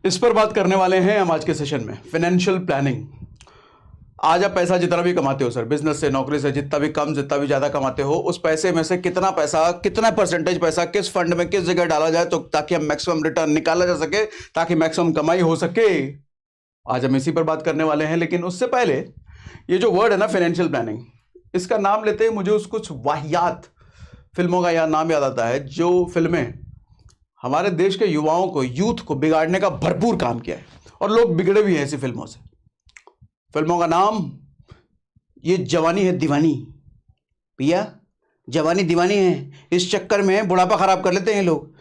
इस पर बात करने वाले हैं हम आज के सेशन में, फाइनेंशियल प्लानिंग। आज आप पैसा जितना भी कमाते हो सर, बिजनेस से, नौकरी से, जितना भी कम जितना भी ज्यादा कमाते हो, उस पैसे में से कितना पैसा, कितना परसेंटेज पैसा किस फंड में किस जगह डाला जाए तो ताकि हम मैक्सिमम रिटर्न निकाला जा सके, ताकि मैक्सिमम कमाई हो सके। आज हम इसी पर बात करने वाले हैं। लेकिन उससे पहले ये जो वर्ड है ना फाइनेंशियल प्लानिंग, इसका नाम लेते ही मुझे कुछ वाहियात फिल्मों का नाम याद आता है, जो फिल्में हमारे देश के युवाओं को, यूथ को बिगाड़ने का भरपूर काम किया है और लोग बिगड़े भी हैं ऐसी फिल्मों से। फिल्मों का नाम ये जवानी है दीवानी। भैया जवानी दीवानी है, इस चक्कर में बुढ़ापा खराब कर लेते हैं लोग।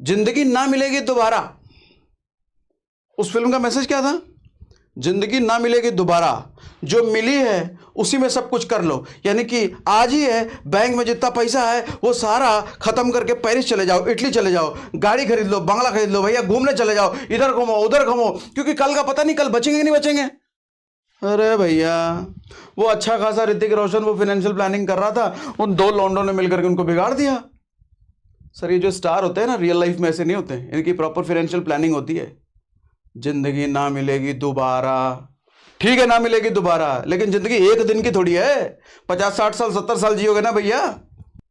जिंदगी ना मिलेगी दोबारा, उस फिल्म का मैसेज क्या था? जिंदगी ना मिलेगी दोबारा, जो मिली है उसी में सब कुछ कर लो। यानी कि आज ही है, बैंक में जितना पैसा है वो सारा खत्म करके पेरिस चले जाओ, इटली चले जाओ, गाड़ी खरीद लो, बंगला खरीद लो, भैया घूमने चले जाओ, इधर घूमो उधर घूमो, क्योंकि कल का पता नहीं कल बचेंगे नहीं बचेंगे। अरे भैया वो अच्छा खासा ऋतिक रोशन वो फाइनेंशियल प्लानिंग कर रहा था, उन दो लौंडों ने मिलकर के उनको बिगाड़ दिया। सर ये जो स्टार होते हैं ना, रियल लाइफ में ऐसे नहीं होते, इनकी प्रॉपर फाइनेंशियल प्लानिंग होती है। जिंदगी ना मिलेगी दोबारा, ठीक है ना मिलेगी दोबारा, लेकिन जिंदगी एक दिन की थोड़ी है। 50 60 साल 70 साल जियोगे ना भैया।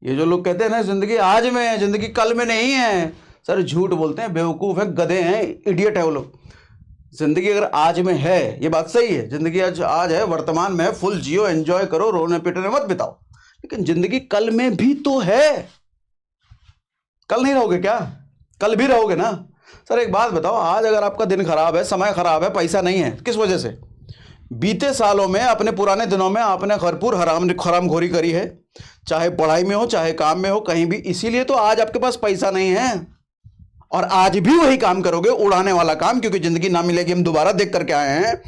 ये जो लोग कहते हैं ना जिंदगी आज में है, जिंदगी कल में नहीं है, सर झूठ बोलते हैं, बेवकूफ है, गधे हैं, इडियट है वो लोग। जिंदगी अगर आज में है, ये बात सही है, जिंदगी आज है, वर्तमान में है, फुल जियो, एंजॉय करो, रोने पीटने मत बिताओ। लेकिन जिंदगी कल में भी तो है। कल नहीं रहोगे क्या? कल भी रहोगे ना। सर एक बात बताओ, आज अगर आपका दिन खराब है, समय खराब है, पैसा नहीं है, किस वजह से? बीते सालों में, अपने पुराने दिनों में आपने भरपूर हरामखोरी करी है, चाहे पढ़ाई में हो, चाहे काम में हो, कहीं भी। इसीलिए तो आज आपके पास पैसा नहीं है। और आज भी वही काम करोगे, उड़ाने वाला काम, क्योंकि जिंदगी ना मिलेगी हम दोबारा देख करके आए हैं।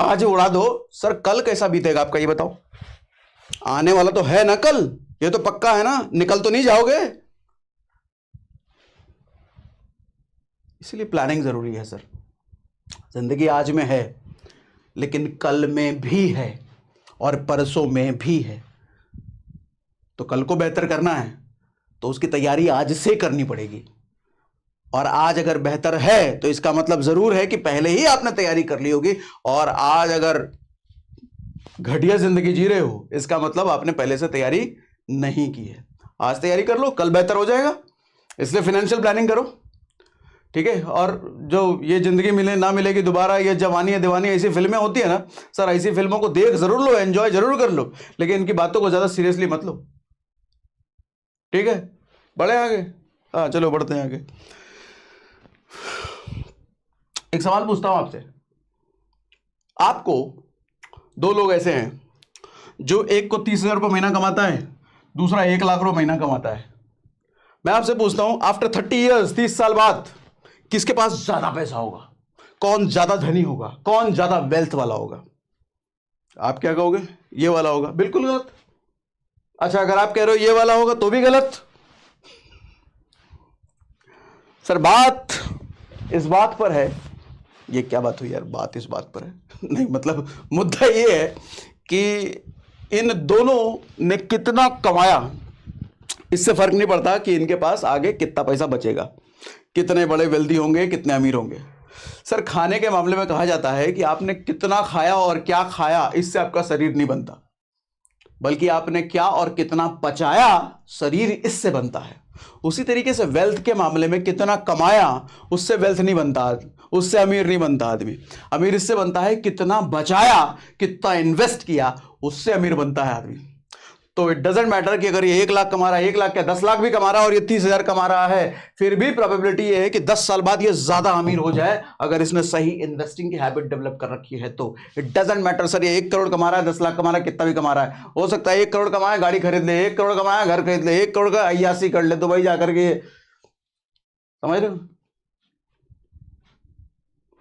आज उड़ा दो सर, कल कैसा बीतेगा आपका ये बताओ? आने वाला तो है ना कल, ये तो पक्का है ना, निकल तो नहीं जाओगे। इसलिए प्लानिंग जरूरी है सर। जिंदगी आज में है, लेकिन कल में भी है और परसों में भी है। तो कल को बेहतर करना है तो उसकी तैयारी आज से करनी पड़ेगी। और आज अगर बेहतर है तो इसका मतलब जरूर है कि पहले ही आपने तैयारी कर ली होगी। और आज अगर घटिया जिंदगी जी रहे हो, इसका मतलब आपने पहले से तैयारी नहीं की है। आज तैयारी कर लो, कल बेहतर हो जाएगा। इसलिए फाइनेंशियल प्लानिंग करो, ठीक है। और जो ये जिंदगी मिले ना मिलेगी दोबारा, ये जवानी है दीवानी, ऐसी फिल्में होती है ना सर, ऐसी फिल्मों को देख जरूर लो, एंजॉय जरूर कर लो, लेकिन इनकी बातों को ज्यादा सीरियसली मत लो, ठीक है। बढ़े आगे? हाँ चलो बढ़ते हैं आगे। एक सवाल पूछता हूं आपसे। आपको दो लोग ऐसे हैं, जो एक को 30,000 रुपये महीना कमाता है, दूसरा 1 लाख रुपये महीना कमाता है। मैं आपसे पूछता हूं, आफ्टर 30 ईयर्स, 30 साल बाद किसके पास ज्यादा पैसा होगा? कौन ज्यादा धनी होगा? कौन ज्यादा वेल्थ वाला होगा? आप क्या कहोगे? ये वाला होगा। बिल्कुल गलत। अच्छा अगर आप कह रहे हो ये वाला होगा तो भी गलत। सर बात इस बात पर है, ये क्या बात हुई यार, बात इस बात पर है नहीं, मतलब मुद्दा ये है कि इन दोनों ने कितना कमाया, इससे फर्क नहीं पड़ता कि इनके पास आगे कितना पैसा बचेगा, कितने बड़े वेल्दी होंगे, कितने अमीर होंगे। सर खाने के मामले में कहा जाता है कि आपने कितना खाया और क्या खाया, इससे आपका शरीर नहीं बनता, बल्कि आपने क्या और कितना पचाया, शरीर इससे बनता है। उसी तरीके से वेल्थ के मामले में कितना कमाया, उससे वेल्थ नहीं बनता, उससे अमीर नहीं बनता आदमी। अमीर इससे बनता है कितना बचाया, कितना इन्वेस्ट किया, उससे अमीर बनता है आदमी। तो इट डजेंट मैटर कि अगर ये 1 लाख कमा रहा है, 1 लाख क्या 10 लाख भी कमा रहा है और ये 30,000 कमा रहा है, फिर भी प्रोबेबिलिटी ये है कि 10 साल बाद ये ज्यादा अमीर हो जाए, अगर इसने सही इन्वेस्टिंग की हैबिट डेवलप कर रखी है तो। इट डजेंट मैटर सर ये 1 करोड़ कमा रहा है, 10 लाख कमा रहा है, कितना भी कमा रहा है। हो सकता है 1 करोड़ कमाए गाड़ी खरीद ले, 1 करोड़ कमाया घर खरीद ले, 1 करोड़ का अय्यासी कर ले दुबई जाकर के। समझ रहे हो?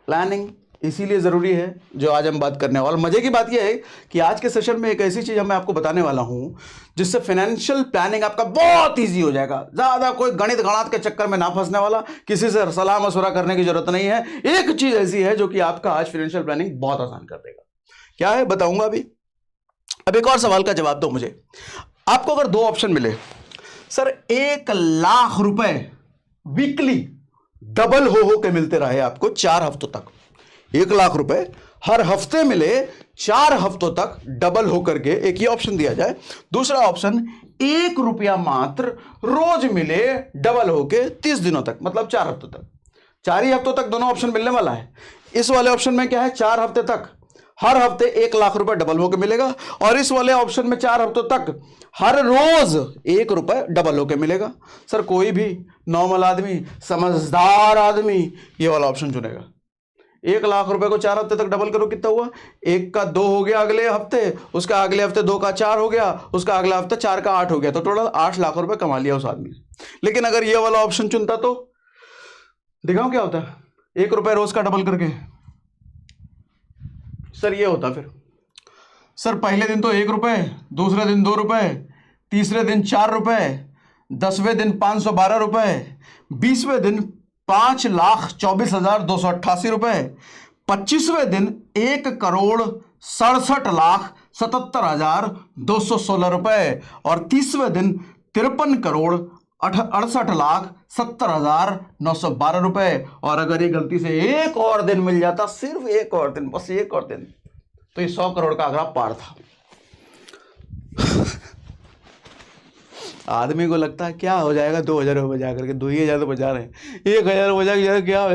प्लानिंग इसीलिए जरूरी है, जो आज हम बात करने वाले। और मजे की बात यह है कि आज के सेशन में एक ऐसी चीज मैं आपको बताने वाला हूं जिससे फाइनेंशियल प्लानिंग आपका बहुत इजी हो जाएगा। ज्यादा कोई गणित गणात के चक्कर में ना फंसने वाला, किसी से सलाह मशवरा करने की जरूरत नहीं है। एक चीज ऐसी है जो कि आपका आज फाइनेंशियल प्लानिंग बहुत आसान कर देगा। क्या है बताऊंगा अभी। अब एक और सवाल का जवाब दो मुझे। आपको अगर 2 ऑप्शन मिले, सर 1 लाख रुपए वीकली डबल हो के मिलते रहे आपको 4 हफ्तों तक। 1 लाख रुपए हर हफ्ते मिले 4 हफ्तों तक डबल होकर के, एक ही ऑप्शन दिया जाए। दूसरा ऑप्शन 1 रुपया मात्र रोज मिले डबल होके 30 दिनों तक, मतलब 4 हफ्तों तक। 4 ही हफ्तों तक दोनों ऑप्शन मिलने वाला है। इस वाले ऑप्शन में क्या है, 4 हफ्ते तक हर हफ्ते 1 लाख रुपए डबल होके मिलेगा, और इस वाले ऑप्शन में 4 हफ्तों तक हर रोज 1 रुपए डबल होके मिलेगा। सर कोई भी नॉर्मल आदमी, समझदार आदमी ये वाला ऑप्शन चुनेगा। 1 लाख रुपए को 4 हफ्ते तक डबल करो, कितना हुआ, 1 का 2 हो गया अगले हफ्ते, उसका अगले हफ्ते 2 का 4 हो गया, उसका अगला हफ्ते 4 का 8 हो गया, तो टोटल 8 लाख रुपए कमा लिया उस आदमी ने। लेकिन अगर ये वाला ऑप्शन चुनता तो दिखाओ क्या होता है, 1 रुपए रोज का डबल करके। सर ये होता फिर, सर पहले दिन तो 1 रुपए, दूसरे दिन 2 रुपए, तीसरे दिन 4 रुपए, 10वें दिन 512 रुपए, 20वें दिन 5,24,288 रुपए, 25वें दिन 1,67,77,216 रुपए, और 30वें दिन 53,68,70,912 रुपए। और अगर ये गलती से एक और दिन मिल जाता, सिर्फ एक और दिन, बस एक और दिन, तो ये 100 करोड़ का आंकड़ा पार था। आदमी को लगता है क्या हो जाएगा, 2,000 रुपये बचा करके, 2,000 तो बचा रहे हैं, 1,000 बचा के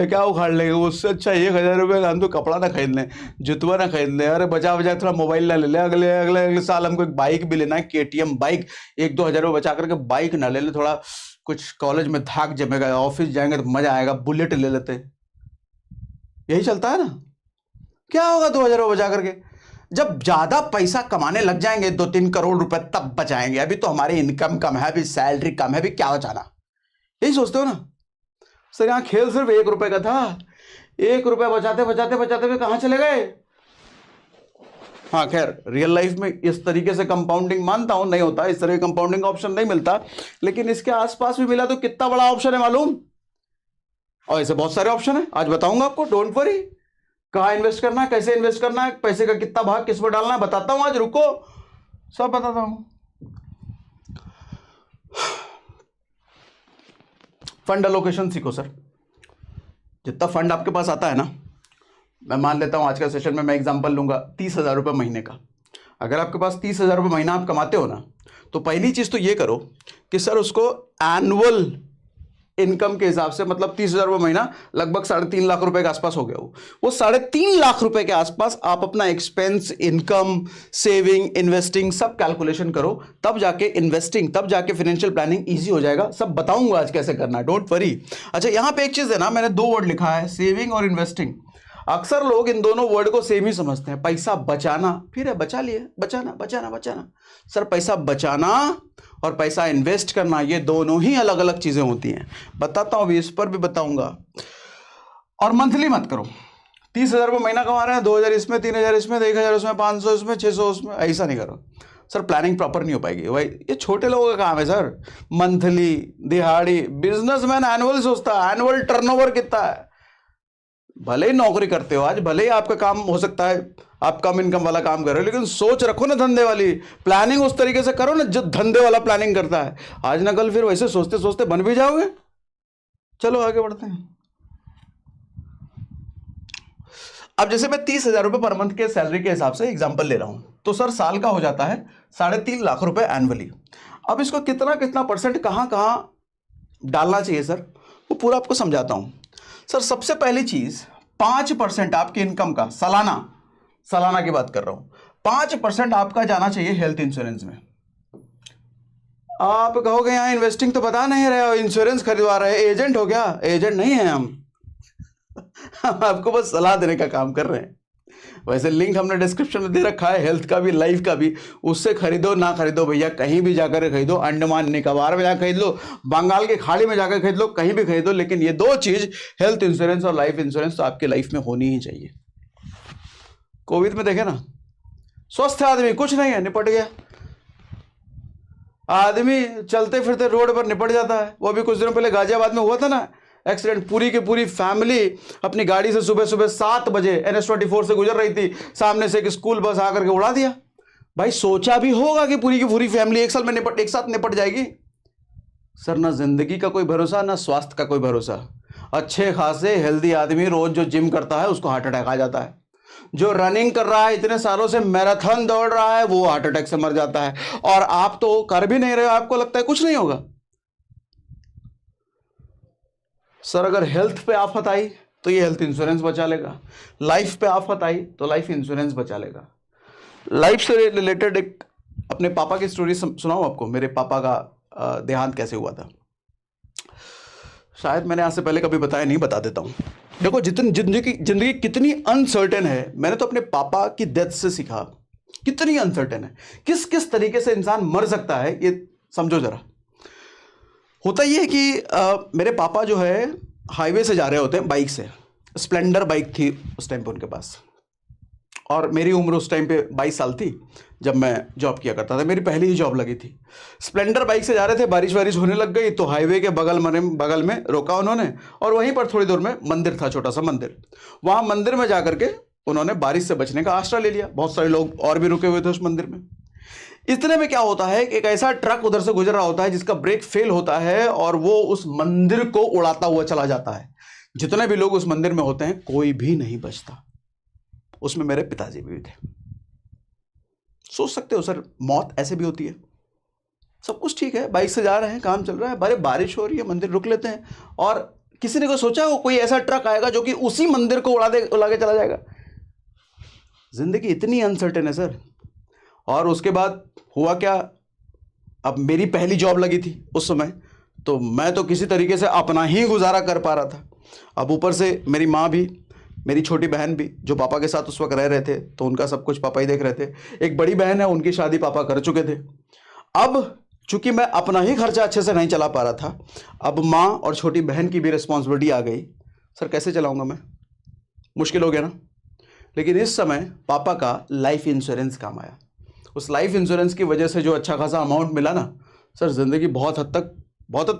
क्या उखाड़ लेंगे, उससे अच्छा 1,000 रुपये का हम तो कपड़ा ना खरीद लें, जुतवा ना खरीद लें, अरे बचा थोड़ा मोबाइल ना ले लें, अगले साल हमको एक बाइक भी लेना है, KTM बाइक, 1-2 हज़ार रुपये बचा करके बाइक ना ले लें, थोड़ा कुछ कॉलेज में धाक जमेगा, ऑफिस जाएंगे तो मजा आएगा, बुलेट ले लेते। यही चलता है ना। क्या होगा 2,000 रुपये बचा करके, जब ज्यादा पैसा कमाने लग जाएंगे 2-3 करोड़ रुपए तब बचाएंगे, अभी तो हमारी इनकम कम है, अभी सैलरी कम है, अभी क्या बचाना, यही सोचते हो ना। सर यहां खेल सिर्फ 1 रुपए का था, 1 रुपया बचाते बचाते बचाते हुए कहां चले गए। हाँ खैर रियल लाइफ में इस तरीके से कंपाउंडिंग मानता हूं नहीं होता, इस तरह कंपाउंडिंग ऑप्शन नहीं मिलता, लेकिन इसके आसपास भी मिला तो कितना बड़ा ऑप्शन है मालूम। और ऐसे बहुत सारे ऑप्शन है, आज बताऊंगा आपको, डोंट वरी। कहाँ इन्वेस्ट करना है, कैसे इन्वेस्ट करना है, पैसे का कितना भाग किस पर डालना है, बताता हूं आज, रुको सब बताता हूं। फंड एलोकेशन सीखो सर। जितना फंड आपके पास आता है ना, मैं मान लेता हूं आज का सेशन में मैं एग्जांपल लूंगा 30,000 रुपये महीने का। अगर आपके पास 30,000 रुपये महीना आप कमाते हो ना, तो पहली चीज तो ये करो कि सर उसको एनुअल इनकम के हिसाब से, मतलब 30,000 रुपये महीना लगभग 3.5 लाख रुपए के आसपास हो गया वो 3.5 लाख रुपए के आसपास आप अपना एक्सपेंस, इनकम, सेविंग, इन्वेस्टिंग सब कैलकुलेशन करो, तब जाके इन्वेस्टिंग, तब जाके फाइनेंशियल प्लानिंग इजी हो जाएगा। सब बताऊंगा आज कैसे करना है, डोंट वरी। अच्छा यहां पे एक चीज है ना, मैंने 2 वर्ड लिखा है, सेविंग और इन्वेस्टिंग। अक्सर लोग इन दोनों वर्ड को सेम ही समझते हैं। पैसा बचाना, फिर है बचा लिए, बचाना बचाना बचाना। सर पैसा बचाना और पैसा इन्वेस्ट करना ये दोनों ही अलग अलग चीजें होती हैं, बताता हूं अभी, इस पर भी बताऊंगा। और मंथली मत करो, 30,000 रुपये महीना कमा रहे हैं, 2,000 इसमें, 3,000 इसमें, 1,000 उसमें, 500 इसमें, 600 उसमें, ऐसा नहीं करो सर, प्लानिंग प्रॉपर नहीं हो पाएगी भाई। ये छोटे लोगों का काम है सर, मंथली, दिहाड़ी। बिजनेसमैन एनुअल सोचता है, एनुअल टर्नओवर कितना है। भले ही नौकरी करते हो आज, भले ही आपका काम हो सकता है आप कम इनकम वाला काम कर रहे हो, लेकिन सोच रखो ना धंधे वाली, प्लानिंग उस तरीके से करो ना जो धंधे वाला प्लानिंग करता है। आज ना कल फिर वैसे सोचते सोचते बन भी जाओगे। चलो आगे बढ़ते हैं। अब जैसे मैं 30,000 रुपये पर मंथ के सैलरी के हिसाब से एग्जाम्पल ले रहा हूं, तो सर साल का हो जाता है 3.5 लाख रुपए एनुअली। अब इसको कितना कितना परसेंट कहां कहां डालना चाहिए सर, वो पूरा आपको समझाता हूं। सर सबसे पहली चीज 5% आपकी इनकम का, सालाना की बात कर रहा हूं, 5% आपका जाना चाहिए हेल्थ इंश्योरेंस में। आप कहोगे यहां इन्वेस्टिंग तो बता नहीं रहे हो, इंश्योरेंस खरीदवा रहे, एजेंट हो क्या? एजेंट नहीं है हम आपको बस सलाह देने का काम कर रहे हैं। वैसे लिंक हमने डिस्क्रिप्शन में दे रखा है, हेल्थ का भी, लाइफ का भी, उससे खरीदो ना खरीदो भैया, कहीं भी जाकर खरीदो, अंडमान निकोबार में जाकर खरीद लो, बंगाल की खाड़ी में जाकर खरीद लो, कहीं भी खरीदो, लेकिन ये 2 चीज हेल्थ इंश्योरेंस और लाइफ इंश्योरेंस तो आपकी लाइफ में होनी ही चाहिए। कोविड में देखे ना, स्वस्थ आदमी कुछ नहीं है, निपट गया, आदमी चलते फिरते रोड पर निपट जाता है। वो भी कुछ दिनों पहले गाजियाबाद में हुआ था ना एक्सीडेंट, पूरी की पूरी फैमिली अपनी गाड़ी से सुबह सुबह 7 बजे NH24 से गुजर रही थी, सामने से एक स्कूल बस आकर के उड़ा दिया। भाई सोचा भी होगा कि पूरी की पूरी फैमिली एक साथ निपट जाएगी। सर ना जिंदगी का कोई भरोसा, ना स्वास्थ्य का कोई भरोसा। अच्छे खासे हेल्दी आदमी रोज जो जिम करता है उसको हार्ट अटैक आ जाता है। जो रनिंग कर रहा है, इतने सालों से मैराथन दौड़ रहा है, वो हार्ट अटैक से मर जाता है। और आप तो कर भी नहीं रहे हो, आपको लगता है कुछ नहीं होगा। सर अगर हेल्थ पे आफत आई तो ये हेल्थ इंश्योरेंस बचा लेगा, लाइफ पे आफत आई तो लाइफ इंश्योरेंस बचा लेगा। लाइफ से रिलेटेड एक अपने पापा की स्टोरी सुनाऊं आपको। मेरे पापा का देहांत कैसे हुआ था, शायद मैंने आज से पहले कभी बताया नहीं, बता देता हूं। देखो जितनी जिंदगी कितनी अनसर्टेन है, मैंने तो अपने पापा की डेथ से सीखा कितनी अनसर्टेन है, किस किस तरीके से इंसान मर सकता है, ये समझो जरा। होता ये है कि मेरे पापा जो है हाईवे से जा रहे होते हैं बाइक से, स्प्लेंडर बाइक थी उस टाइम पे उनके पास, और मेरी उम्र उस टाइम पे 22 साल थी जब मैं जॉब किया करता था, मेरी पहली ही जॉब लगी थी। स्प्लेंडर बाइक से जा रहे थे, बारिश वारिश होने लग गई तो हाईवे के बगल में रोका उन्होंने, और वहीं पर थोड़ी दूर में मंदिर था, छोटा सा मंदिर। वहां मंदिर में जाकर के उन्होंने बारिश से बचने का आश्रय ले लिया। बहुत सारे लोग और भी रुके हुए थे उस मंदिर में। इतने में क्या होता है कि एक ऐसा ट्रक उधर से गुजर रहा होता है जिसका ब्रेक फेल होता है और वो उस मंदिर को उड़ाता हुआ चला जाता है। जितने भी लोग उस मंदिर में होते हैं कोई भी नहीं बचता। उसमें मेरे पिताजी भी थे। सोच सकते हो सर, मौत ऐसे भी होती है। सब कुछ ठीक है, बाइक से जा रहे हैं, काम चल रहा है, बारे बारिश हो रही है, मंदिर रुक लेते हैं, और किसी ने को सोचा हो कोई ऐसा ट्रक आएगा जो कि उसी मंदिर को उड़ा के चला जाएगा। जिंदगी इतनी अनसर्टेन है सर। और उसके बाद हुआ क्या, अब मेरी पहली जॉब लगी थी उस समय, तो मैं तो किसी तरीके से अपना ही गुजारा कर पा रहा था। अब ऊपर से मेरी माँ भी, मेरी छोटी बहन भी जो पापा के साथ उस वक्त रह रहे थे, तो उनका सब कुछ पापा ही देख रहे थे। एक बड़ी बहन है, उनकी शादी पापा कर चुके थे। अब चूंकि मैं अपना ही खर्चा अच्छे से नहीं चला पा रहा था, अब माँ और छोटी बहन की भी रिस्पॉन्सिबिलिटी आ गई। सर कैसे चलाऊंगा मैं, मुश्किल हो गया ना। लेकिन इस समय पापा का लाइफ इंश्योरेंस काम आया। उस लाइफ इंश्योरेंस की वजह से जो अच्छा खासा अमाउंट मिला ना सर, जिंदगी बहुत हद तक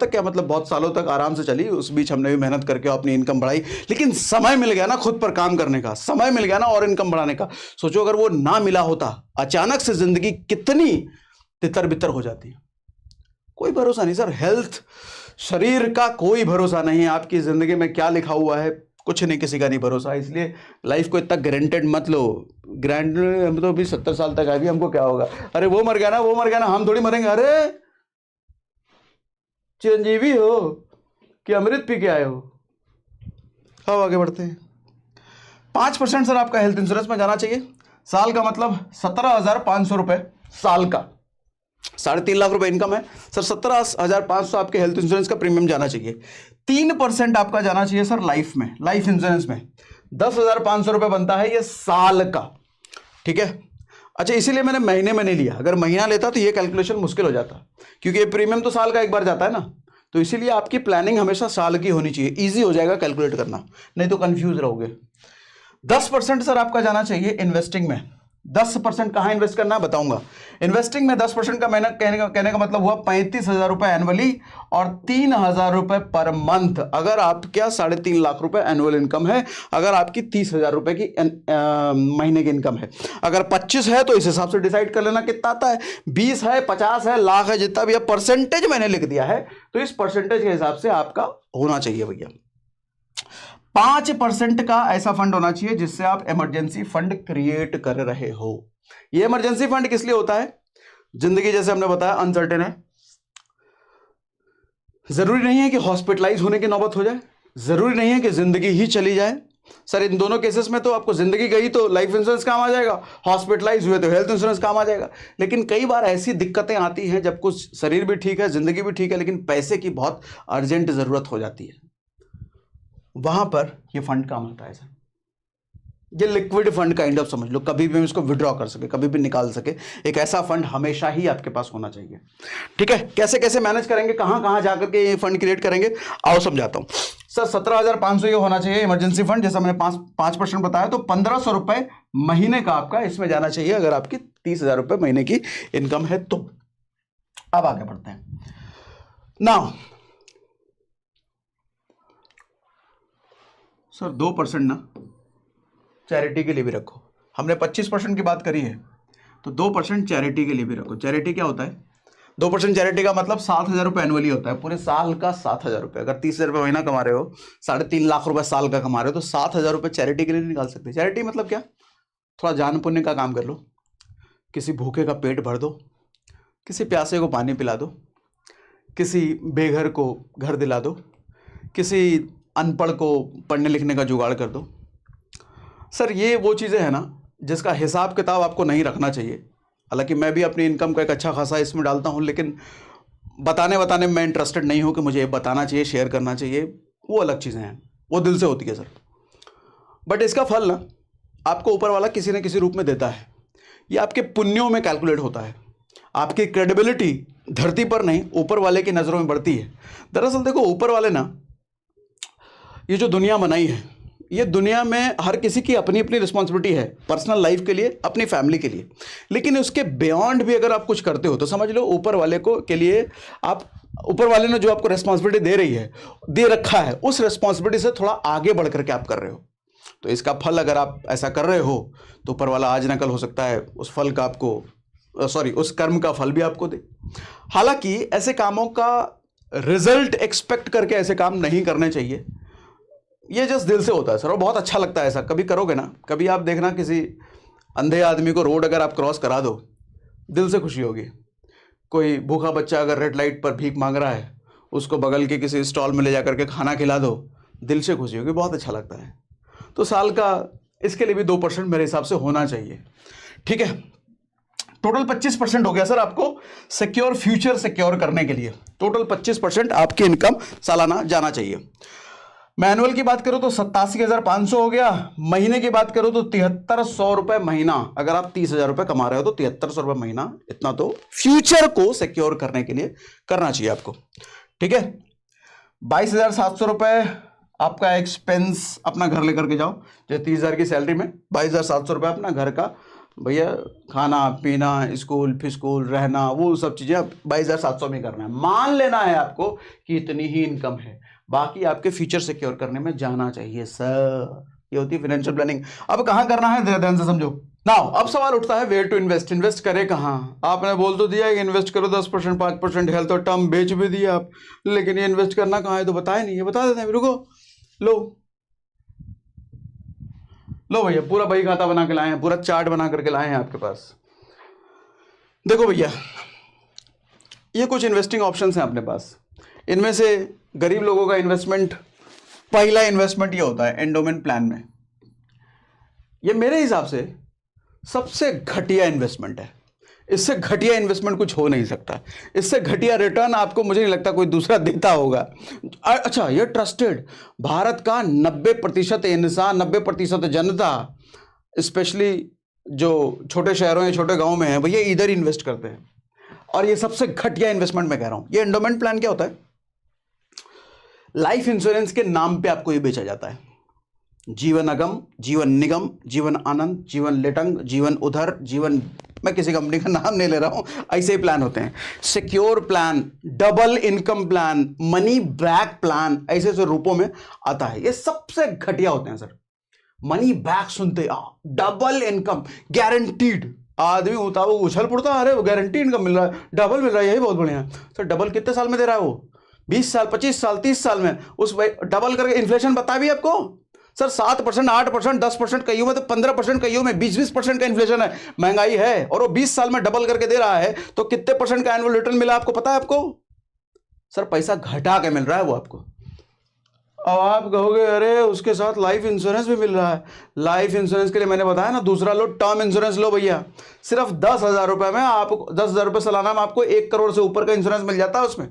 क्या मतलब बहुत सालों तक आराम से चली। उस बीच हमने भी मेहनत करके अपनी इनकम बढ़ाई, लेकिन समय मिल गया ना खुद पर काम करने का, समय मिल गया ना और इनकम बढ़ाने का। सोचो अगर वो ना मिला होता, अचानक से जिंदगी कितनी तितर बितर हो जाती। कोई भरोसा नहीं सर, हेल्थ शरीर का कोई भरोसा नहीं। आपकी जिंदगी में क्या लिखा हुआ है कुछ नहीं, किसी का नहीं भरोसा। इसलिए लाइफ को इतना ग्रांटेड मत लो। ग्रांटेड, हम तो अभी 70 साल तक आए, हमको क्या होगा, अरे वो मर गया ना, हम थोड़ी मरेंगे। अरे चिरंजीवी हो कि अमृत पी के आए हो। अब आगे बढ़ते हैं। 5% सर आपका हेल्थ इंश्योरेंस में जाना चाहिए। साल का मतलब 17,500 रुपए साल का, 3.5 लाख रुपए इनकम है सर, 17,500 आपके हेल्थ इंश्योरेंस का प्रीमियम जाना चाहिए। 3% आपका जाना चाहिए सर लाइफ में, लाइफ इंश्योरेंस में 10,500 रुपए बनता है ये साल का, ठीक है। अच्छा, इसीलिए मैंने महीने में नहीं लिया। अगर महीना लेता तो ये कैलकुलेशन मुश्किल हो जाता, क्योंकि ये प्रीमियम तो साल का एक बार जाता है ना। तो इसीलिए आपकी प्लानिंग हमेशा साल की होनी चाहिए, इजी हो जाएगा कैलकुलेट करना, नहीं तो कंफ्यूज रहोगे। 10% सर आपका जाना चाहिए इन्वेस्टिंग में। 10% कहां इन्वेस्ट करना है बताऊंगा। इन्वेस्टिंग में 10% का महीना कहने का मतलब हुआ 35,000 रुपए एनुअली और 3,000 रुपए पर मंथ। अगर आप क्या 3.5 लाख रुपए एनुअल इनकम है, अगर आपकी 30,000 रुपए की महीने की इनकम है, अगर 25 है तो इस हिसाब से डिसाइड कर लेना कितना आता है, 20 है, 50 है, लाख है, जितना भी है। परसेंटेज मैंने लिख दिया है, तो इस परसेंटेज के हिसाब से आपका होना चाहिए भैया। 5% का ऐसा फंड होना चाहिए जिससे आप इमरजेंसी फंड क्रिएट कर रहे हो। ये इमरजेंसी फंड किस लिए होता है, जिंदगी जैसे हमने बताया अनसर्टेन है। जरूरी नहीं है कि हॉस्पिटलाइज होने की नौबत हो जाए, जरूरी नहीं है कि जिंदगी ही चली जाए। सर इन दोनों केसेस में तो आपको जिंदगी गई तो लाइफ इंश्योरेंस काम आ जाएगा, हॉस्पिटलाइज हुए तो हेल्थ इंश्योरेंस काम आ जाएगा। लेकिन कई बार ऐसी दिक्कतें आती हैं जब कुछ शरीर भी ठीक है, जिंदगी भी ठीक है, लेकिन पैसे की बहुत अर्जेंट जरूरत हो जाती है, वहां पर ये फंड काम आता है सर। ये लिक्विड फंड काइंड ऑफ समझ लो, कभी भी हम इसको विड्रॉ कर सके, कभी भी निकाल सके, एक ऐसा फंड हमेशा ही आपके पास होना चाहिए, ठीक है। कैसे कैसे मैनेज करेंगे, कहां कहां जाकर के ये फंड क्रिएट करेंगे, आओ समझाता हूं सर। 17,500 ये होना चाहिए इमरजेंसी फंड, जैसा मैंने 5% बताया, तो 1,500 रुपए महीने का आपका इसमें जाना चाहिए, अगर आपकी 30,000 रुपए महीने की इनकम है तो। अब आगे बढ़ते हैं नाउ सर। 2% ना चैरिटी के लिए भी रखो। हमने 25% की बात करी है, तो 2% चैरिटी के लिए भी रखो। चैरिटी क्या होता है, 2% चैरिटी का मतलब 7,000 रुपये एनुअली होता है, पूरे साल का 7,000 रुपये। अगर 30,000 रुपये महीना कमा रहे हो, 3.5 लाख रुपए साल का कमा रहे हो, तो 7,000 रुपये चैरिटी के लिए निकाल सकते हैं। चैरिटी मतलब क्या? थोड़ा जान पुण्य का काम कर लो, किसी भूखे का पेट भर दो, किसी प्यासे को पानी पिला दो, किसी बेघर को घर दिला दो, किसी अनपढ़ को पढ़ने लिखने का जुगाड़ कर दो। सर ये वो चीज़ें हैं ना जिसका हिसाब किताब आपको नहीं रखना चाहिए। हालांकि मैं भी अपनी इनकम का एक अच्छा खासा इसमें डालता हूँ, लेकिन बताने में मैं इंटरेस्टेड नहीं हूँ कि मुझे ये बताना चाहिए, शेयर करना चाहिए, वो अलग चीज़ें हैं, वो दिल से होती है सर। बट इसका फल ना आपको ऊपर वाला किसी न किसी रूप में देता है। ये आपके पुण्यों में कैलकुलेट होता है। आपकी क्रेडिबिलिटी धरती पर नहीं, ऊपर वाले की नज़रों में बढ़ती है। दरअसल देखो, ऊपर वाले ना ये जो दुनिया बनाई है, ये दुनिया में हर किसी की अपनी अपनी रिस्पॉन्सिबिलिटी है, पर्सनल लाइफ के लिए, अपनी फैमिली के लिए। लेकिन उसके बियॉन्ड भी अगर आप कुछ करते हो तो समझ लो ऊपर वाले को के लिए आप, ऊपर वाले ने जो आपको रिस्पॉन्सिबिलिटी दे रही है, दे रखा है, उस रिस्पॉन्सिबिलिटी से थोड़ा आगे बढ़ करके आप कर रहे हो। तो इसका फल अगर आप ऐसा कर रहे हो तो ऊपर वाला आज न कल हो सकता है उस फल का आपको उस कर्म का फल भी आपको दे। हालांकि ऐसे कामों का रिजल्ट एक्सपेक्ट करके ऐसे काम नहीं करने चाहिए। ये जस्ट दिल से होता है सर, और बहुत अच्छा लगता है ऐसा। कभी करोगे ना, कभी आप देखना किसी अंधे आदमी को रोड अगर आप क्रॉस करा दो, दिल से खुशी होगी। कोई भूखा बच्चा अगर रेड लाइट पर भीख मांग रहा है, उसको बगल के किसी स्टॉल में ले जा करके खाना खिला दो, दिल से खुशी होगी, बहुत अच्छा लगता है। तो साल का इसके लिए भी 2% मेरे हिसाब से होना चाहिए। ठीक है, टोटल 25% हो गया सर आपको सिक्योर, फ्यूचर सिक्योर करने के लिए टोटल 25% आपकी इनकम सालाना जाना चाहिए। मैनुअल की बात करो तो 87,500 हो गया। महीने की बात करो तो 7,300 रुपए महीना। अगर आप 30,000 रुपए कमा रहे हो तो 7,300 रुपए महीना, इतना तो फ्यूचर को सिक्योर करने के लिए करना चाहिए आपको। ठीक है, 22,700 रुपए आपका एक्सपेंस अपना घर लेकर के जाओ। जो 30,000 की सैलरी में 22,700 रुपये अपना घर का, भैया खाना पीना, स्कूल फिस्कूल रहना, वो सब चीज़ें 22,700 में करना है। मान लेना है आपको कि इतनी ही इनकम है, बाकी आपके फ्यूचर सिक्योर करने में जाना चाहिए सर। ये होती है फाइनेंशियल प्लानिंग। अब कहाँ करना है ध्यान से समझो। नाउ अब सवाल उठता है वेयर टू इन्वेस्ट। इन्वेस्ट करें कहाँ? आपने बोल तो दिया कि इन्वेस्ट करो 10%, 5%, हेल्थ और टर्म बेच भी दिया आप, लेकिन ये इन्वेस्ट करना कहाँ है तो बताया नहीं। ये बता देते हैं, रुको, लो भैया पूरा बही खाता बना के लाए हैं, पूरा चार्ट बना करके लाए हैं आपके पास। देखो भैया, ये कुछ इन्वेस्टिंग ऑप्शंस हैं अपने पास। इनमें से गरीब लोगों का इन्वेस्टमेंट, पहला इन्वेस्टमेंट ये होता है एंडोमेंट प्लान में। ये मेरे हिसाब से सबसे घटिया इन्वेस्टमेंट है। इससे घटिया इन्वेस्टमेंट कुछ हो नहीं सकता। इससे घटिया रिटर्न आपको, मुझे नहीं लगता कोई दूसरा देता होगा। अच्छा, ये ट्रस्टेड, भारत का 90% इंसान, 90% जनता, स्पेशली जो छोटे शहरों या छोटे गांव में है, भैया इधर इन्वेस्ट करते हैं। और ये सबसे घटिया इन्वेस्टमेंट मैं कह रहा हूं। ये एंडोमेंट प्लान क्या होता है? लाइफ इंश्योरेंस के नाम पे आपको ये बेचा जाता है। जीवन अगम, जीवन निगम, जीवन आनंद, जीवन लेटंग, जीवन उधर, जीवन, मैं किसी कंपनी का नाम नहीं ले रहा हूं, ऐसे ही प्लान होते हैं। Secure plan, double income plan, money back plan, ऐसे ऐसे रूपों में आता है। ये सबसे घटिया होते हैं सर। मनी बैक सुनते, डबल इनकम गारंटीड, आदमी उछल पड़ता, अरे गारंटी इनकम मिल रहा है, डबल मिल रहा है, यही बहुत बढ़िया है सर। डबल कितने साल में दे रहा है वो? 20 साल, 25 साल, 30 साल में। उस डबल करके इन्फ्लेशन बता भी आपको सर, 7%, 8%, 10%, कईयों में तो 15%, कईयों में 20% का इन्फ्लेशन है, महंगाई है, और वो 20 साल में डबल करके दे रहा है, तो कितने % का एनुअल रिटर्न मिला आपको पता है आपको? सर पैसा घटा के मिल रहा है वो आपको। अब आप कहोगे अरे उसके साथ लाइफ इंश्योरेंस भी मिल रहा है। लाइफ इंश्योरेंस के लिए मैंने बताया ना, दूसरा लो, टर्म इंश्योरेंस लो भैया। सिर्फ 10,000 रुपये में आपको, 10,000 रुपये सालाना में आपको 1 करोड़ से ऊपर का इंश्योरेंस मिल जाता है उसमें।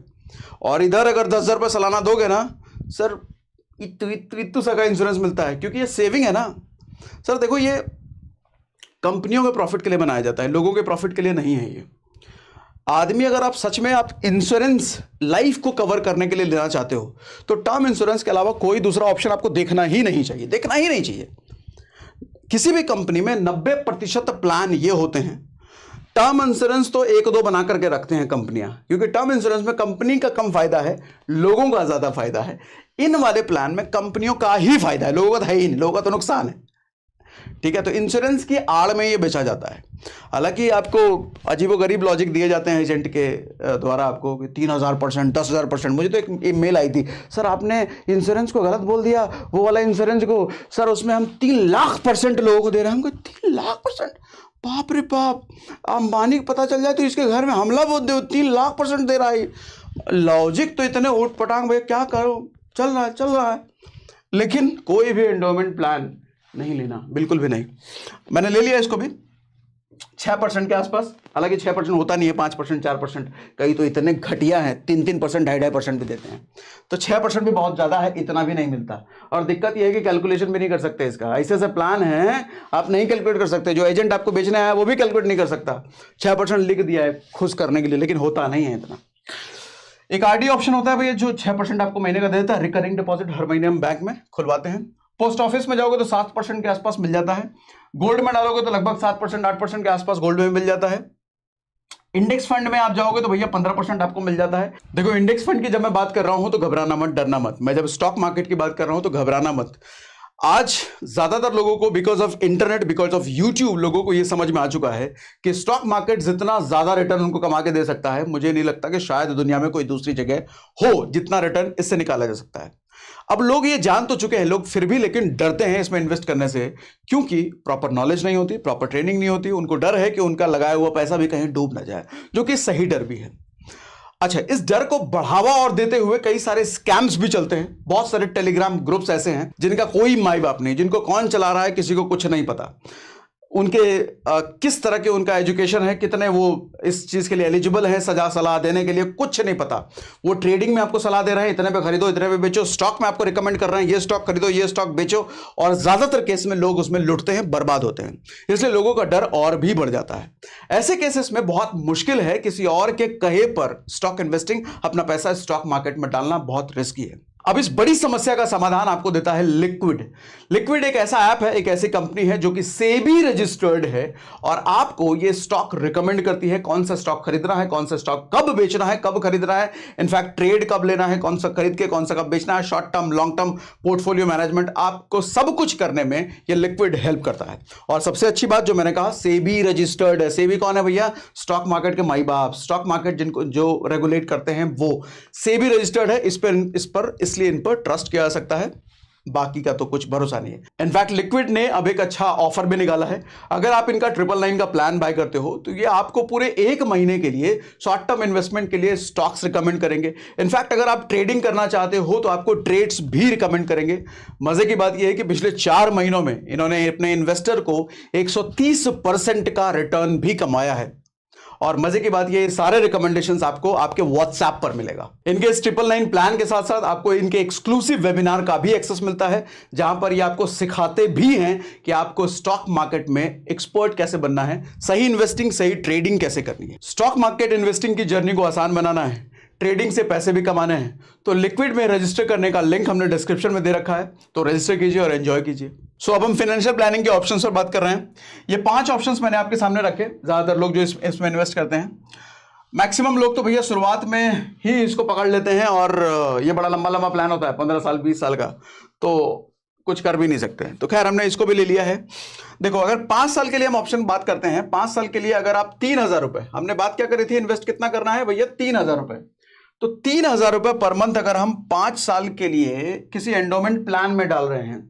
और इधर अगर 10,000 रुपये सालाना दोगे ना सर, इतू सा का इंश्योरेंस मिलता है, क्योंकि ये सेविंग है ना सर। देखो, ये कंपनियों के प्रॉफिट के लिए बनाया जाता है, लोगों के प्रॉफिट के लिए नहीं है ये। आदमी, अगर आप सच में आप इंश्योरेंस लाइफ को कवर करने के लिए लेना चाहते हो तो टर्म इंश्योरेंस के अलावा कोई दूसरा ऑप्शन आपको देखना ही नहीं चाहिए, देखना ही नहीं चाहिए। किसी भी कंपनी में 90% प्लान ये होते हैं। टर्म इंश्योरेंस तो 1-2 बना करके रखते हैं कंपनियां, क्योंकि टर्म इंश्योरेंस में कंपनी का कम फायदा है, लोगों का ज्यादा फायदा है। इन वाले प्लान में कंपनियों का ही फायदा है, लोगों का तो है ही नहीं, लोगों का तो नुकसान है। ठीक है, तो इंश्योरेंस की आड़ में ये बेचा जाता है। हालांकि आपको अजीबोगरीब लॉजिक दिए जाते हैं एजेंट के द्वारा आपको कि 3000%, 10,000%। मुझे तो एक मेल आई थी, सर आपने इंश्योरेंस को गलत बोल दिया, वो वाला इंश्योरेंस को सर उसमें हम 3,00,000% लोगों को दे रहे हैं। हमको 3,00,000%, बाप रे बाप, अंबानी को पता चल जाए तो इसके घर में हमला बोल दे, 3,00,000% दे रहा है। लॉजिक तो इतने ऊट पटांग, भैया क्या करो, चल रहा है। लेकिन कोई भी एंडोमेंट प्लान नहीं लेना, बिल्कुल भी नहीं। मैंने ले लिया इसको भी 6% के आसपास। हालांकि 6% होता नहीं है, 5%, 4%, कई तो इतने घटिया हैं 3%, 2.5% भी देते हैं। तो 6% भी बहुत ज्यादा है, इतना भी नहीं मिलता। और दिक्कत यह है कि कैलकुलेशन भी नहीं कर सकते इसका, ऐसे ऐसे प्लान है आप नहीं कैलकुलेट कर सकते। जो एजेंट आपको बेचने आया वो भी कैलकुलेट नहीं कर सकता। 6% लिख दिया है खुश करने के लिए, लेकिन होता नहीं है इतना। एक आरडी ऑप्शन होता है भैया जो 6% आपको महीने का देता है। रिकरिंग डिपॉजिट हर महीने हम बैंक में खुलवाते हैं। पोस्ट ऑफिस में जाओगे तो 7% के आसपास मिल जाता है। गोल्ड में डालोगे तो लगभग 7%, 8% के आसपास गोल्ड में मिल जाता है। इंडेक्स फंड में आप जाओगे तो भैया 15% आपको मिल जाता है। देखो इंडेक्स फंड की जब मैं बात कर रहा हूं तो घबराना मत, डरना मत। मैं जब स्टॉक मार्केट की बात कर रहा हूं तो घबराना मत। आज ज्यादातर लोगों को because of internet, because of YouTube, लोगों को यह समझ में आ चुका है कि स्टॉक मार्केट जितना ज्यादा रिटर्न उनको कमा के दे सकता है, मुझे नहीं लगता कि शायद दुनिया में कोई दूसरी जगह हो जितना रिटर्न इससे निकाला जा सकता है। अब लोग ये जान तो चुके हैं लोग, फिर भी लेकिन डरते हैं इसमें इन्वेस्ट करने से, क्योंकि प्रॉपर नॉलेज नहीं होती, प्रॉपर ट्रेनिंग नहीं होती। उनको डर है कि उनका लगाया हुआ पैसा भी कहीं डूब ना जाए, जो कि सही डर भी है। अच्छा, इस डर को बढ़ावा और देते हुए कई सारे स्कैम्स भी चलते हैं। बहुत सारे टेलीग्राम ग्रुप्स ऐसे हैं जिनका कोई माई बाप नहीं, जिनको कौन चला रहा है किसी को कुछ नहीं पता। उनके किस तरह के उनका एजुकेशन है, कितने वो इस चीज के लिए एलिजिबल है सजा सलाह देने के लिए, कुछ नहीं पता। वो ट्रेडिंग में आपको सलाह दे रहे हैं इतने पे खरीदो, इतने पे बेचो। स्टॉक में आपको रिकमेंड कर रहे हैं ये स्टॉक खरीदो, ये स्टॉक बेचो। और ज्यादातर केस में लोग उसमें लुटते हैं, बर्बाद होते हैं। इसलिए लोगों का डर और भी बढ़ जाता है। ऐसे केसेस में बहुत मुश्किल है किसी और के कहे पर स्टॉक इन्वेस्टिंग, अपना पैसा स्टॉक मार्केट में डालना बहुत रिस्की है। अब इस बड़ी समस्या का समाधान आपको देता है लिक्विड। लिक्विड एक ऐसा ऐप है, एक ऐसी कंपनी है जो कि सेबी रजिस्टर्ड है और आपको ये स्टॉक रिकमेंड करती है कौन सा स्टॉक खरीदना है, कौन सा स्टॉक कब बेचना है, कब खरीदना है, इनफैक्ट ट्रेड कब लेना है, कौन सा खरीद के कौन सा कब बेचना है, short term, long term, portfolio management, आपको सब कुछ करने में ये लिक्विड हेल्प करता है। और सबसे अच्छी बात जो मैंने कहा, सेबी रजिस्टर्ड है। सेबी कौन है भैया? स्टॉक मार्केट के माई बाप, स्टॉक मार्केट जिनको जो रेगुलेट करते हैं वो सेबी रजिस्टर्ड है। इस पर इसलिए इन पर ट्रस्ट किया जा सकता है, बाकी का तो कुछ भरोसा नहीं है। इनफैक्ट लिक्विड ने अब एक अच्छा ऑफर भी निकाला है। अगर आप इनका 999 का प्लान बाय करते हो तो ये आपको पूरे 1 महीने के लिए शॉर्ट टर्म इन्वेस्टमेंट के लिए स्टॉक्स रिकमेंड करेंगे। इनफैक्ट अगर आप ट्रेडिंग करना चाहते हो तो आपको ट्रेड्स भी रिकमेंड करेंगे। मजे की बात यह है कि पिछले 4 महीनों में इन्होंने अपने इन्वेस्टर को 130% का रिटर्न भी कमाया है। और मजे की बात ये सारे रिकमेंडेशंस आपको आपके व्हाट्सएप पर मिलेगा। इनके इस 999 प्लान के साथ साथ आपको इनके एक्सक्लूसिव वेबिनार का भी एक्सेस मिलता है, जहां पर ये आपको सिखाते भी हैं कि आपको स्टॉक मार्केट में एक्सपर्ट कैसे बनना है, सही इन्वेस्टिंग, सही ट्रेडिंग कैसे करनी है। स्टॉक मार्केट इन्वेस्टिंग की जर्नी को आसान बनाना है, ट्रेडिंग से पैसे भी कमाने हैं, तो लिक्विड में रजिस्टर करने का लिंक हमने डिस्क्रिप्शन में दे रखा है, तो रजिस्टर कीजिए और एंजॉय कीजिए। सो अब हम फाइनेंशियल प्लानिंग के ऑप्शंस पर बात कर रहे हैं। ये 5 ऑप्शंस मैंने आपके सामने रखे। ज्यादातर लोग जो इसमें इन्वेस्ट करते हैं, मैक्सिमम लोग तो भैया शुरुआत में ही इसको पकड़ लेते हैं और ये बड़ा लंबा लंबा प्लान होता है 15 साल 20 साल का, तो कुछ कर भी नहीं सकते। तो खैर हमने इसको भी ले लिया है। देखो अगर 5 साल के लिए हम ऑप्शन बात करते हैं, 5 साल के लिए अगर आप 3,000 रुपए, हमने बात क्या करी थी इन्वेस्ट कितना करना है भैया? 3,000 रुपए। तो 3,000 रुपए पर मंथ अगर हम 5 साल के लिए किसी एंडोमेंट प्लान में डाल रहे हैं,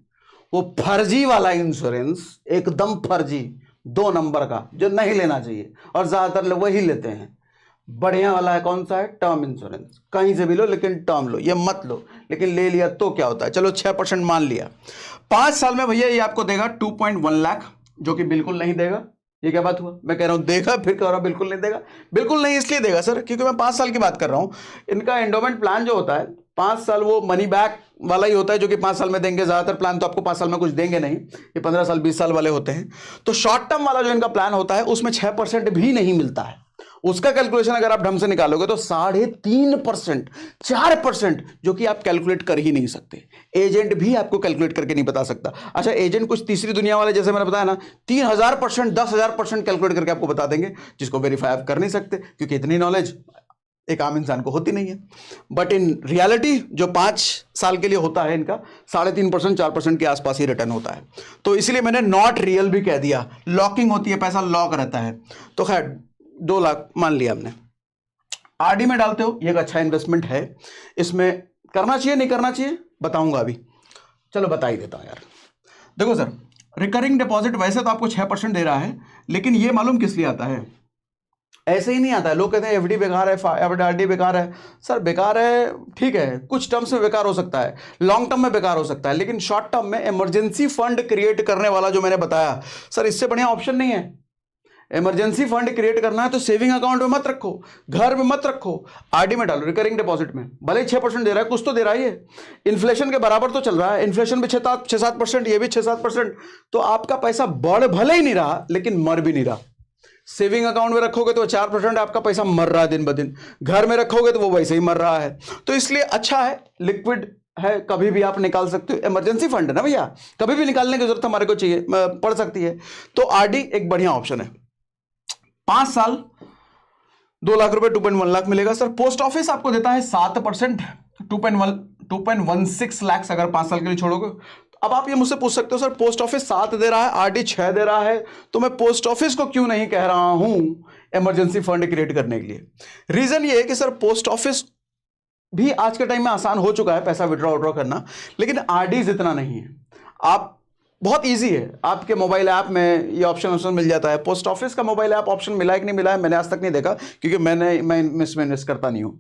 वो फर्जी वाला इंश्योरेंस, एकदम फर्जी 2 नंबर का, जो नहीं लेना चाहिए और ज्यादातर लोग वही लेते हैं। बढ़िया वाला है कौन सा है? Term insurance. कहीं से भी लो लेकिन टर्म लो, ये मत लो। लेकिन ले लिया तो क्या होता है? चलो 6% मान लिया, 5 साल में भैया ये आपको देगा 2.1 लाख, जो कि बिल्कुल नहीं देगा। ये क्या बात हुआ? मैं कह रहा हूं देगा, फिर कह रहा हूं बिल्कुल नहीं देगा। बिल्कुल नहीं इसलिए देगा सर क्योंकि मैं 5 साल की बात कर रहा हूं। इनका एंडोमेंट प्लान जो होता है 5 साल वो मनी बैक वाला ही होता है, जो कि 5 साल में देंगे। ज्यादातर प्लान तो आपको 5 साल में कुछ देंगे नहीं, ये 15 साल 20 साल वाले होते हैं। तो शॉर्ट टर्म वाला जो इनका प्लान होता है उसमें 6% भी नहीं मिलता है। उसका कैलकुलेशन अगर आप ढंग से निकालोगे तो 3.5%, 4%, जो कि आप कैलकुलेट कर ही नहीं सकते। एजेंट भी आपको कैलकुलेट करके नहीं बता सकता। अच्छा, एजेंट कुछ तीसरी दुनिया वाले, जैसे मैंने बताया ना, 3,000%, 10,000% कैलकुलेट करके आपको बता देंगे, जिसको वेरीफाई आप कर नहीं सकते क्योंकि इतनी नॉलेज एक आम इंसान को होती नहीं है। बट इन रियलिटी जो 5 साल के लिए होता है इनका 3.5% 4% के आसपास ही रिटर्न होता है। तो इसलिए मैंने नॉट रियल भी कह दिया, लॉकिंग होती है, पैसा लॉक रहता है। तो खैर 2 लाख मान लिया हमने, आरडी में डालते हो, ये एक अच्छा इन्वेस्टमेंट है। इसमें करना चाहिए नहीं करना चाहिए बताऊंगा अभी, चलो बता ही देता हूं यार। देखो सर, रिकरिंग डिपॉजिट वैसे तो आपको 6% दे रहा है, लेकिन ये मालूम किस लिए आता है? ऐसे ही नहीं आता है। लोग कहते हैं एफडी बेकार है, आरडी बेकार है। सर बेकार है ठीक है, कुछ टर्म्स में बेकार हो सकता है, लॉन्ग टर्म में बेकार हो सकता है, लेकिन शॉर्ट टर्म में इमरजेंसी फंड क्रिएट करने वाला जो मैंने बताया सर, इससे बढ़िया ऑप्शन नहीं है। इमरजेंसी फंड क्रिएट करना है तो सेविंग अकाउंट में मत रखो, घर में मत रखो, आरडी में डालो, रिकरिंग डिपॉजिट में। भले ही 6% दे रहा है, कुछ तो दे रहा है, ये इन्फ्लेशन के बराबर तो चल रहा है। इन्फ्लेशन भी 6-7%, ये भी 6-7%। तो आपका पैसा बढ़ भले ही नहीं रहा लेकिन मर भी नहीं रहा। सेविंग अकाउंट में रखोगे तो 4% आपका पैसा मर रहा है दिन ब दिन, घर में रखोगे तो वो वैसे ही मर रहा है। तो इसलिए अच्छा है, लिक्विड है, कभी भी आप निकाल सकते हो। इमरजेंसी फंड है ना भैया, कभी भी निकालने की जरूरत हमारे को चाहिए, पड़ सकती है। तो आरडी एक बढ़िया ऑप्शन है। 5 साल 2 लाख रुपए 2.1 लाख मिलेगा सर। पोस्ट ऑफिस आपको देता है 7%, 2.16 लाख अगर 5 साल के लिए छोड़ोगे। अब आप ये मुझसे पूछ सकते हो सर पोस्ट ऑफिस 7 दे रहा है, आरडी 6 दे रहा है, तो मैं पोस्ट ऑफिस को क्यों नहीं कह रहा हूं इमरजेंसी फंड क्रिएट करने के लिए? रीजन ये है कि सर पोस्ट ऑफिस भी आज के टाइम में आसान हो चुका है पैसा विड्रॉ करना, लेकिन आरडी जितना नहीं है। आप बहुत इजी है, आपके मोबाइल ऐप में ये ऑप्शन मिल जाता है। पोस्ट ऑफिस का मोबाइल ऐप ऑप्शन मिला है कि नहीं मिला है मैंने आज तक नहीं देखा, क्योंकि मैं इसमें इन्वेस्ट करता नहीं हूं।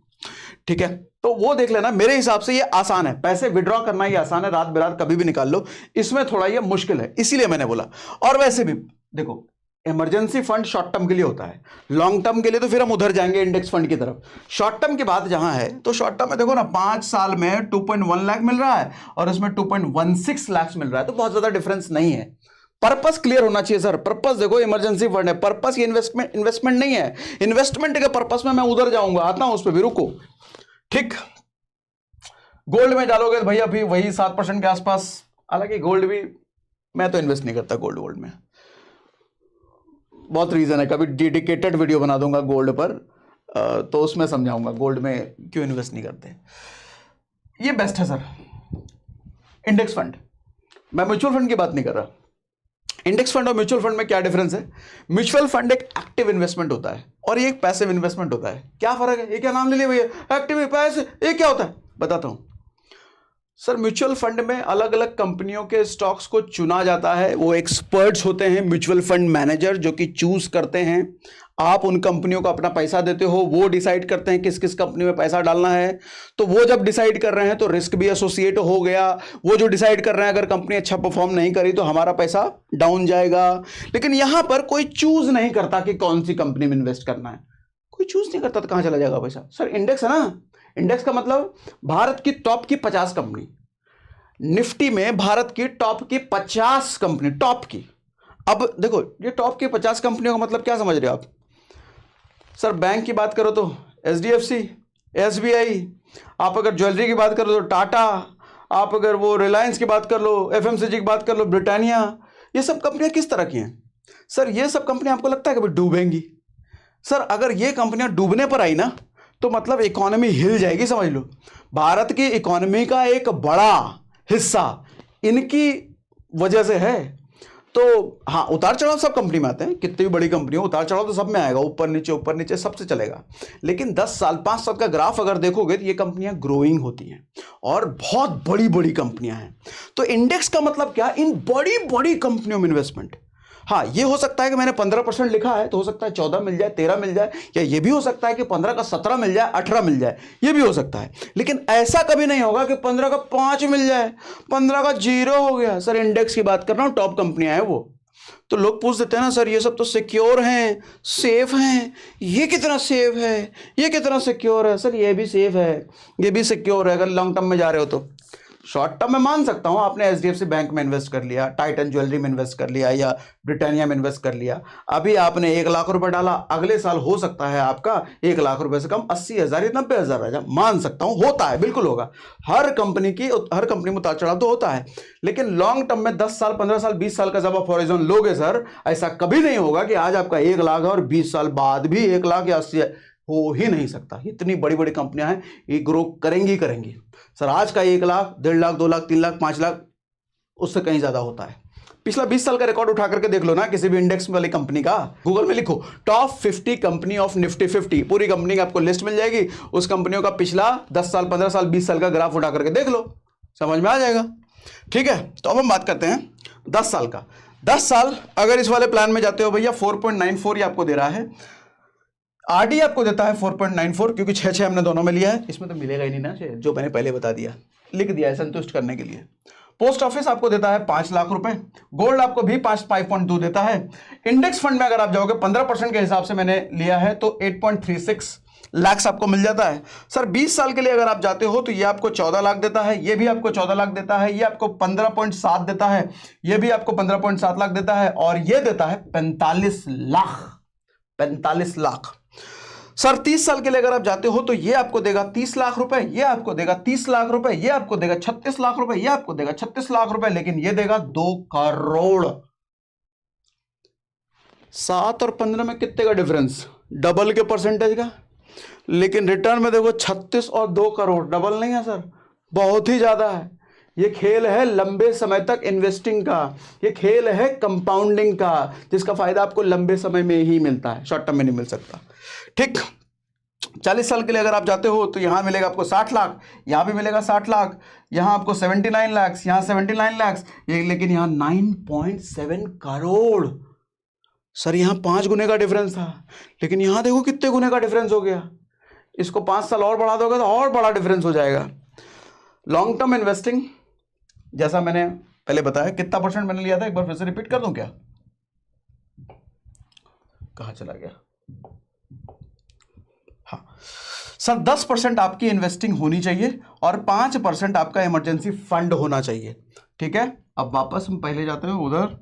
ठीक है, तो वो देख लेना। मेरे हिसाब से ये आसान है, पैसे विड्रॉ करना ही आसान है, रात बिरात कभी भी निकाल लो। इसमें थोड़ा ये मुश्किल है, इसीलिए मैंने बोला। और वैसे भी देखो, इमरजेंसी फंड शॉर्ट टर्म के लिए होता है, लॉन्ग टर्म के लिए तो फिर हम उधर जाएंगे इंडेक्स फंड की तरफ। शॉर्ट टर्म की बात जहां है, तो शॉर्ट टर्म में देखो ना, 5 साल में 2.1 लाख मिल रहा है और इसमें 2.16 लाख मिल रहा है, तो बहुत ज्यादा डिफरेंस नहीं है। पर्पस क्लियर होना चाहिए सर। पर्पस देखो, इमरजेंसी फंड है, पर्पस ये इन्वेस्टमेंट नहीं है। इन्वेस्टमेंट के पर्पस में मैं उधर जाऊंगा, आता हूं उस पर भी, रुको। ठीक, गोल्ड में डालोगे तो भैया भी वही 7% के आसपास। हालांकि गोल्ड भी मैं तो इन्वेस्ट नहीं करता गोल्ड में, बहुत रीजन है, कभी डेडिकेटेड वीडियो बना दूंगा गोल्ड पर, तो उसमें समझाऊंगा गोल्ड में क्यों इन्वेस्ट नहीं करते। ये बेस्ट है सर। इंडेक्स फंड, मैं म्यूचुअल फंड की बात नहीं कर रहा। इंडेक्स फंड और म्यूचुअल फंड में क्या डिफरेंस है? म्यूचुअल फंड एक एक्टिव इन्वेस्टमेंट होता है और ये एक पैसिव इन्वेस्टमेंट होता है। क्या फर्क है? ये क्या नाम ले लिया भैया, एक्टिव पैसिव, ये क्या होता है बताता हूं सर। म्यूचुअल फंड में अलग अलग कंपनियों के स्टॉक्स को चुना जाता है, वो एक्सपर्ट्स होते हैं म्यूचुअल फंड मैनेजर जो कि चूज करते हैं। आप उन कंपनियों को अपना पैसा देते हो, वो डिसाइड करते हैं किस किस कंपनी में पैसा डालना है। तो वो जब डिसाइड कर रहे हैं तो रिस्क भी एसोसिएट हो गया। वो जो डिसाइड कर रहे हैं, अगर कंपनी अच्छा परफॉर्म नहीं करी तो हमारा पैसा डाउन जाएगा। लेकिन यहां पर कोई चूज नहीं करता कि कौन सी कंपनी में इन्वेस्ट करना है, कोई चूज नहीं करता, तो कहां चला जाएगा पैसा? सर इंडेक्स है ना, इंडेक्स का मतलब भारत की टॉप की 50 कंपनी। निफ्टी में भारत की टॉप की 50 कंपनी, टॉप की। अब देखो, ये टॉप की 50 कंपनियों का मतलब क्या समझ रहे हो आप? सर बैंक की बात करो तो एचडीएफसी, एसबीआई, आप अगर ज्वेलरी की बात करो तो टाटा, आप अगर वो रिलायंस की बात कर लो, एफएमसीजी की बात कर लो, ब्रिटानिया, ये सब कंपनियां किस तरह की हैं? सर ये सब कंपनियां आपको लगता है कभी डूबेंगी? सर अगर ये कंपनियां डूबने पर आई ना, तो मतलब इकोनॉमी हिल जाएगी, समझ लो। भारत की इकोनॉमी का एक बड़ा हिस्सा इनकी वजह से है। तो हाँ, उतार चढ़ाव सब कंपनी में आते हैं, कितनी भी बड़ी कंपनी हो उतार चढ़ाव तो सब में आएगा, ऊपर नीचे सबसे चलेगा। लेकिन 10 साल 5 साल का ग्राफ अगर देखोगे तो ये कंपनियां ग्रोइंग होती हैं और बहुत बड़ी बड़ी कंपनियां हैं। तो इंडेक्स का मतलब क्या? इन बड़ी बड़ी कंपनियों में इन्वेस्टमेंट। हाँ, ये हो सकता है कि मैंने 15% लिखा है तो हो सकता है 14 मिल जाए, 13 मिल जाए, या ये भी हो सकता है कि 15 का 17 मिल जाए, 18 मिल जाए, ये भी हो सकता है। लेकिन ऐसा कभी नहीं होगा कि 15 का 5 मिल जाए, 15 का 0 हो गया। सर इंडेक्स की बात कर रहा हूं, टॉप कंपनियां हैं वो। तो लोग पूछ देते हैं ना, सर ये सब तो सिक्योर हैं, सेफ हैं, ये कितना सेफ है, ये कितना सिक्योर है? सर ये भी सेफ है, ये भी सिक्योर है अगर लॉन्ग टर्म में जा रहे हो तो। शॉर्ट टर्म में मान सकता हूं, आपने एचडीएफसी बैंक में इन्वेस्ट कर लिया, टाइटन ज्वेलरी में इन्वेस्ट कर लिया, या ब्रिटानिया में इन्वेस्ट कर लिया। अभी आपने 1 लाख रुपए डाला, अगले साल हो सकता है आपका 1 लाख रुपए से कम 80,000 या 90,000 आ जाए, मान सकता हूं, होता है, बिल्कुल होगा। हर कंपनी में उतार चढ़ाव तो होता है। लेकिन लॉन्ग टर्म में 10 साल 15 साल 20 साल का जब आप हॉरिजॉन लोगे सर, ऐसा कभी नहीं होगा कि आज आपका 1 लाख है और 20 साल बाद भी 1 लाख या 80 हो ही नहीं सकता। इतनी बड़ी बड़ी कंपनियां हैं, ये ग्रो करेंगी करेंगी सर। आज का 1 लाख, 1.5 लाख, 2 लाख, 3 लाख, 5 लाख, उससे कहीं ज्यादा होता है। पिछला 20 साल का रिकॉर्ड उठा करके देख लो ना किसी भी इंडेक्स वाली कंपनी का। गूगल में लिखो टॉप 50 कंपनी ऑफ निफ्टी 50, पूरी कंपनी की आपको लिस्ट मिल जाएगी। उस कंपनियों का पिछला 10 साल, 15 साल, 20 साल का ग्राफ उठा करके देख लो, समझ में आ जाएगा। ठीक है, तो अब हम बात करते हैं 10 साल का। 10 साल अगर इस वाले प्लान में जाते हो भैया, 4.94 ये आपको दे रहा है। आरडी आपको देता है 4.94, क्योंकि 6 हमने दोनों में लिया है। इसमें तो मिलेगा ही नहीं ना, जो मैंने पहले बता दिया, लिख दिया है संतुष्ट करने के लिए। पोस्ट ऑफिस आपको देता है 5 लाख रुपए। गोल्ड आपको भी 5.2 देता है। इंडेक्स फंड में अगर आप जाओगे 15% के हिसाब से मैंने लिया है तो 8.36 लाख आपको मिल जाता है। सर 20 साल के लिए अगर आप जाते हो तो ये आपको 14 लाख देता है, ये भी आपको 14 लाख देता है, ये आपको 15.7 देता है, ये भी आपको 15.7 लाख देता है, और ये देता है 45 लाख। 45 लाख। सर 30 साल के लिए अगर आप जाते हो तो ये आपको देगा 30 लाख रुपए, ये आपको देगा 30 लाख रुपए, ये आपको देगा 36 लाख रुपए, ये आपको देगा 36 लाख रुपए, लेकिन ये देगा 2 करोड़। 7 और 15 में कितने का डिफरेंस? डबल के परसेंटेज का। लेकिन रिटर्न में देखो 36 और 2 करोड़, डबल नहीं है सर, बहुत ही ज्यादा है। ये खेल है लंबे समय तक इन्वेस्टिंग का, ये खेल है कंपाउंडिंग का, जिसका फायदा आपको लंबे समय में ही मिलता है, शॉर्ट टर्म में नहीं मिल सकता। ठीक, 40 साल के लिए अगर आप जाते हो तो यहां मिलेगा आपको 60 लाख, यहां भी मिलेगा 60 लाख, यहां आपको 79 लाख, यहां 79 लाख, लेकिन यहां 9.7 करोड़। सर यहां 5 गुने का डिफरेंस था, लेकिन यहां देखो कितने गुने का डिफरेंस हो गया। इसको 5 साल और बढ़ा दोगे तो और बड़ा डिफरेंस हो जाएगा। लॉन्ग टर्म इन्वेस्टिंग, जैसा मैंने पहले बताया, कितना परसेंट मैंने लिया था, एक बार फिर से रिपीट कर दूं क्या? कहां चला गया? हाँ सर, 10% आपकी इन्वेस्टिंग होनी चाहिए और 5% आपका इमरजेंसी फंड होना चाहिए। ठीक है, अब वापस हम पहले जाते हैं उधर।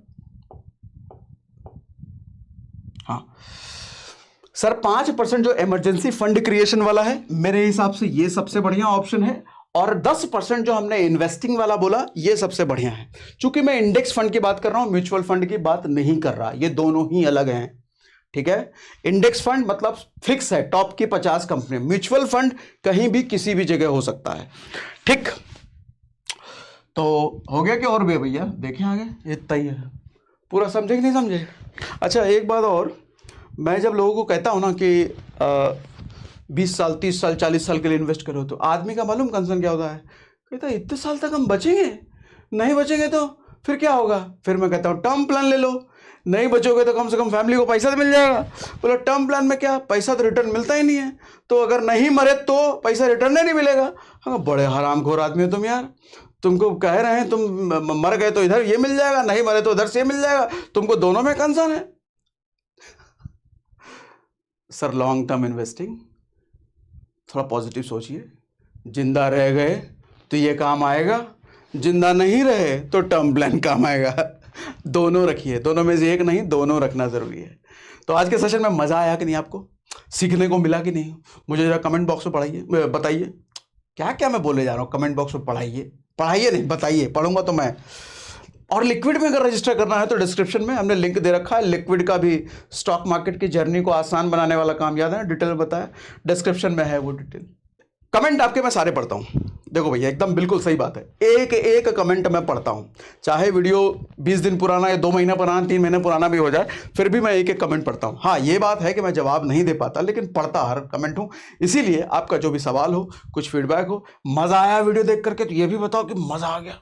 हाँ सर, 5% जो इमरजेंसी फंड क्रिएशन वाला है, मेरे हिसाब से ये सबसे बढ़िया ऑप्शन है, और 10% जो हमने इन्वेस्टिंग वाला बोला, ये सबसे बढ़िया है। चूंकि मैं इंडेक्स फंड की बात कर रहा हूं, म्यूचुअल फंड की बात नहीं कर रहा, ये दोनों ही अलग हैं। ठीक है, इंडेक्स फंड मतलब फिक्स है, टॉप की 50 कंपनी। म्यूचुअल फंड कहीं भी किसी भी जगह हो सकता है। ठीक, तो हो गया कि और भी है भैया? देखें आगे, इतना ही है, पूरा समझे कि नहीं समझे? अच्छा एक बात और, मैं जब लोगों को कहता हूं ना कि 20 साल, 30 साल, 40 साल के लिए इन्वेस्ट करो, तो आदमी का मालूम कंसर्न क्या होता है? कहता है इतने साल तक हम बचेंगे, नहीं बचेंगे तो फिर क्या होगा? फिर मैं कहता हूँ टर्म प्लान ले लो, नहीं बचोगे तो कम से कम फैमिली को पैसा तो मिल जाएगा। बोलो टर्म प्लान में क्या, पैसा तो रिटर्न मिलता ही नहीं है, तो अगर नहीं मरे तो पैसा रिटर्न नहीं मिलेगा। हाँ, बड़े हरामखोर आदमी हो तुम यार, तुमको कह रहे हैं तुम मर गए तो इधर ये मिल जाएगा, नहीं मरे तो उधर से मिल जाएगा, तुमको दोनों में कंसर्न है। सर लॉन्ग टर्म इन्वेस्टिंग, थोड़ा पॉजिटिव सोचिए। जिंदा रह गए तो ये काम आएगा, जिंदा नहीं रहे तो टर्म प्लान काम आएगा। दोनों रखिए, दोनों में से एक नहीं, दोनों रखना जरूरी है। तो आज के सेशन में मजा आया कि नहीं, आपको सीखने को मिला कि नहीं? मुझे जरा कमेंट बॉक्स में पढ़ाइए, बताइए क्या क्या मैं बोले जा रहा हूँ। कमेंट बॉक्स में पढ़ाइए नहीं, बताइए, पढ़ूंगा तो मैं। और लिक्विड में अगर रजिस्टर करना है तो डिस्क्रिप्शन में हमने लिंक दे रखा है। लिक्विड का भी स्टॉक मार्केट की जर्नी को आसान बनाने वाला काम, याद है, डिटेल बताया, डिस्क्रिप्शन में है वो डिटेल। कमेंट आपके मैं सारे पढ़ता हूँ। देखो भैया एकदम बिल्कुल सही बात है, एक एक कमेंट मैं पढ़ता हूँ, चाहे वीडियो 20 दिन पुराना या 2 महीना पुराना, 3 महीने पुराना भी हो जाए, फिर भी मैं एक एक कमेंट पढ़ता हूँ। हाँ ये बात है कि मैं जवाब नहीं दे पाता, लेकिन पढ़ता हर कमेंट हूँ। इसीलिए आपका जो भी सवाल हो, कुछ फीडबैक हो, मज़ा आया वीडियो देख करके तो ये भी बताओ कि मज़ा आ गया,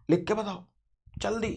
लिख के बताओ जल्दी।